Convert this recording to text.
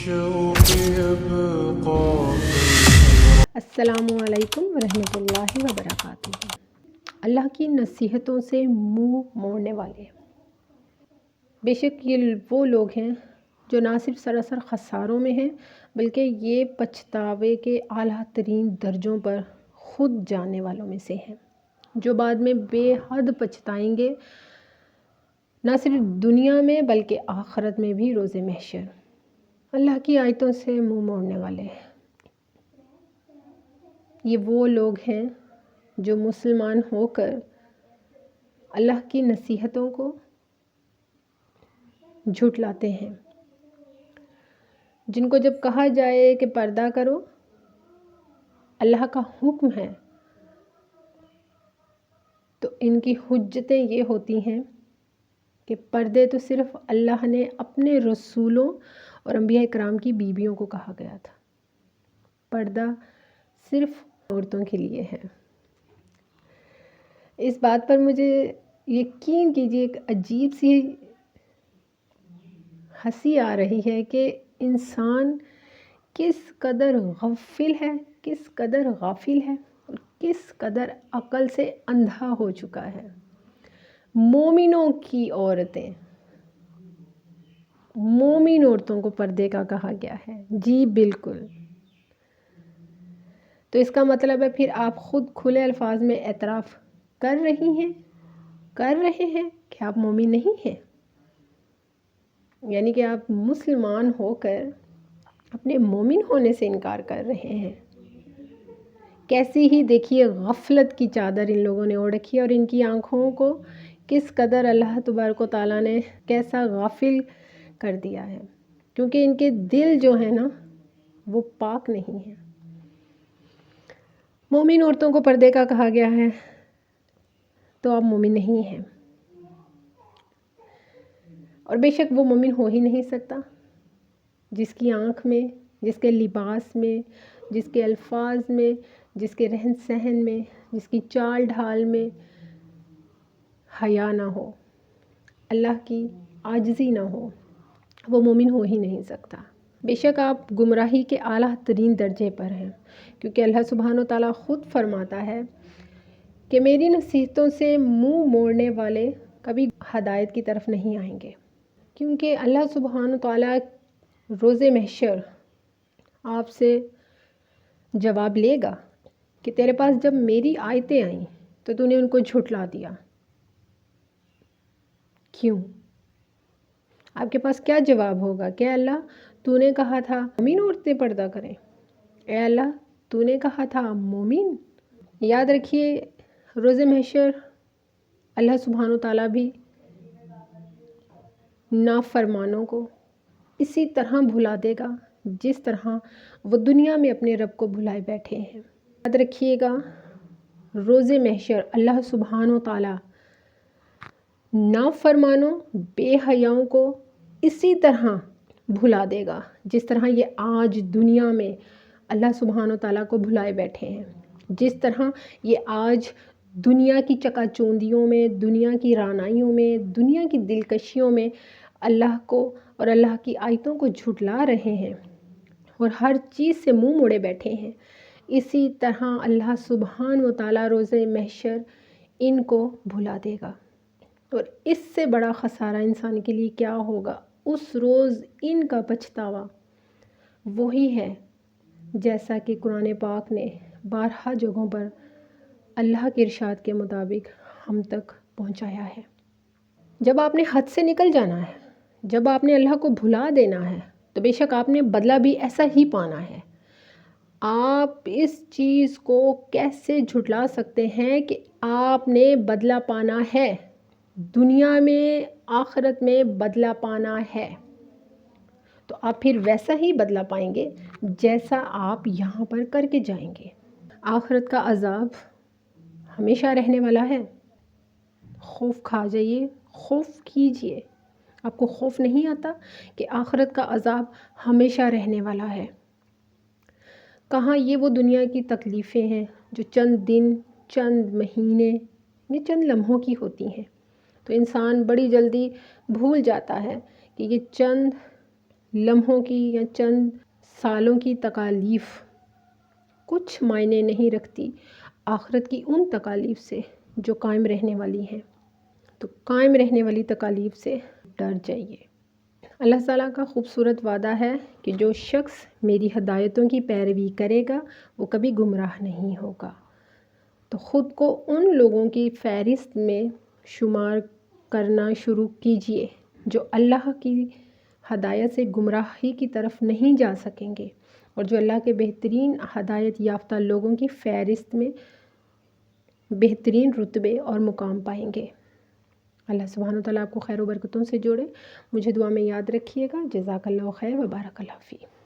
بالشوق يبقى. السلام علیکم ورحمۃ اللہ وبرکاتہ۔ اللہ کی نصیحتوں سے منہ موڑنے والے، بے شک یہ وہ لوگ ہیں جو نہ صرف سراسر خساروں میں ہیں بلکہ یہ پچھتاوے کے اعلیٰ ترین درجوں پر خود جانے والوں میں سے ہیں، جو بعد میں بے حد پچھتائیں گے، نہ صرف دنیا میں بلکہ آخرت میں بھی روز محشر۔ اللہ کی آیتوں سے منہ موڑنے والے، یہ وہ لوگ ہیں جو مسلمان ہو کر اللہ کی نصیحتوں کو جھٹلاتے ہیں، جن کو جب کہا جائے کہ پردہ کرو، اللہ کا حکم ہے، تو ان کی حجتیں یہ ہوتی ہیں کہ پردے تو صرف اللہ نے اپنے رسولوں اور انبیاء کرام کی بیویوں کو کہا گیا تھا، پردہ صرف عورتوں کے لیے ہے۔ اس بات پر مجھے یقین کیجیے ایک عجیب سی ہنسی آ رہی ہے کہ انسان کس قدر غافل ہے، کس قدر غافل ہے اور کس قدر عقل سے اندھا ہو چکا ہے۔ مومنوں کی عورتیں، مومن عورتوں کو پردے کا کہا گیا ہے، جی بالکل۔ تو اس کا مطلب ہے پھر آپ خود کھلے الفاظ میں اعتراف کر رہے ہیں کہ آپ مومن نہیں ہیں، یعنی کہ آپ مسلمان ہو کر اپنے مومن ہونے سے انکار کر رہے ہیں۔ کیسی ہی دیکھیے غفلت کی چادر ان لوگوں نے اوڑھ رکھی ہے، اور ان کی آنکھوں کو کس قدر اللہ تبارک و تعالیٰ نے کیسا غافل کر دیا ہے، کیونکہ ان کے دل جو ہیں نا وہ پاک نہیں ہیں۔ مومن عورتوں کو پردے کا کہا گیا ہے تو آپ مومن نہیں ہیں، اور بے شک وہ مومن ہو ہی نہیں سکتا جس کی آنکھ میں، جس کے لباس میں، جس کے الفاظ میں، جس کے رہن سہن میں، جس کی چال ڈھال میں حیا نہ ہو، اللہ کی عاجزی نہ ہو، وہ مومن ہو ہی نہیں سکتا۔ بے شک آپ گمراہی کے اعلیٰ ترین درجے پر ہیں، کیونکہ اللہ سبحانہ و تعالیٰ خود فرماتا ہے کہ میری نصیحتوں سے منہ موڑنے والے کبھی ہدایت کی طرف نہیں آئیں گے، کیونکہ اللہ سبحانہ و تعالیٰ روز محشر آپ سے جواب لے گا کہ تیرے پاس جب میری آیتیں آئیں تو تو نے ان کو جھٹلا دیا، کیوں؟ آپ کے پاس کیا جواب ہوگا کہ اے اللہ تو نے کہا تھا مومن عورتیں پردہ کریں، اے اللہ تو نے کہا تھا مومن۔ یاد رکھیے روز محشر اللہ سبحانہ و تعالیٰ بھی نافرمانوں کو اسی طرح بھلا دے گا جس طرح وہ دنیا میں اپنے رب کو بھلائے بیٹھے ہیں۔ یاد رکھیے گا روز محشر اللہ سبحانہ و تعالیٰ نافرمانوں، بے حیاؤں کو اسی طرح بھلا دے گا جس طرح یہ آج دنیا میں اللہ سبحانہ و تعالیٰ کو بھلائے بیٹھے ہیں، جس طرح یہ آج دنیا کی چکا چوندیوں میں، دنیا کی رعنائیوں میں، دنیا کی دلکشیوں میں اللہ کو اور اللہ کی آیتوں کو جھٹلا رہے ہیں اور ہر چیز سے منہ موڑے بیٹھے ہیں، اسی طرح اللہ سبحانہ و تعالیٰ روز محشر ان کو بھلا دے گا۔ اور اس سے بڑا خسارہ انسان کے لیے کیا ہوگا؟ اس روز ان کا پچھتاوا وہی ہے جیسا کہ قرآن پاک نے بارہا جگہوں پر اللہ کے ارشاد کے مطابق ہم تک پہنچایا ہے۔ جب آپ نے حد سے نکل جانا ہے، جب آپ نے اللہ کو بھلا دینا ہے تو بے شک آپ نے بدلہ بھی ایسا ہی پانا ہے۔ آپ اس چیز کو کیسے جھٹلا سکتے ہیں کہ آپ نے بدلہ پانا ہے، دنیا میں آخرت میں بدلہ پانا ہے، تو آپ پھر ویسا ہی بدلہ پائیں گے جیسا آپ یہاں پر کر کے جائیں گے۔ آخرت کا عذاب ہمیشہ رہنے والا ہے، خوف کھا جائیے، خوف کیجئے۔ آپ کو خوف نہیں آتا کہ آخرت کا عذاب ہمیشہ رہنے والا ہے؟ کہاں یہ وہ دنیا کی تکلیفیں ہیں جو چند دن، چند مہینے یا چند لمحوں کی ہوتی ہیں، تو انسان بڑی جلدی بھول جاتا ہے کہ یہ چند لمحوں کی یا چند سالوں کی تکالیف کچھ معنی نہیں رکھتی آخرت کی ان تکالیف سے جو قائم رہنے والی ہیں۔ تو قائم رہنے والی تکالیف سے ڈر جائیے۔ اللہ تعالیٰ کا خوبصورت وعدہ ہے کہ جو شخص میری ہدایتوں کی پیروی کرے گا وہ کبھی گمراہ نہیں ہوگا۔ تو خود کو ان لوگوں کی فہرست میں شمار کرنا شروع کیجئے جو اللہ کی ہدایت سے گمراہی کی طرف نہیں جا سکیں گے، اور جو اللہ کے بہترین ہدایت یافتہ لوگوں کی فہرست میں بہترین رتبے اور مقام پائیں گے۔ اللہ سبحانہ وتعالیٰ آپ کو خیر و برکتوں سے جوڑے۔ مجھے دعا میں یاد رکھیے گا۔ جزاک اللہ خیر و بارک اللہ فیک۔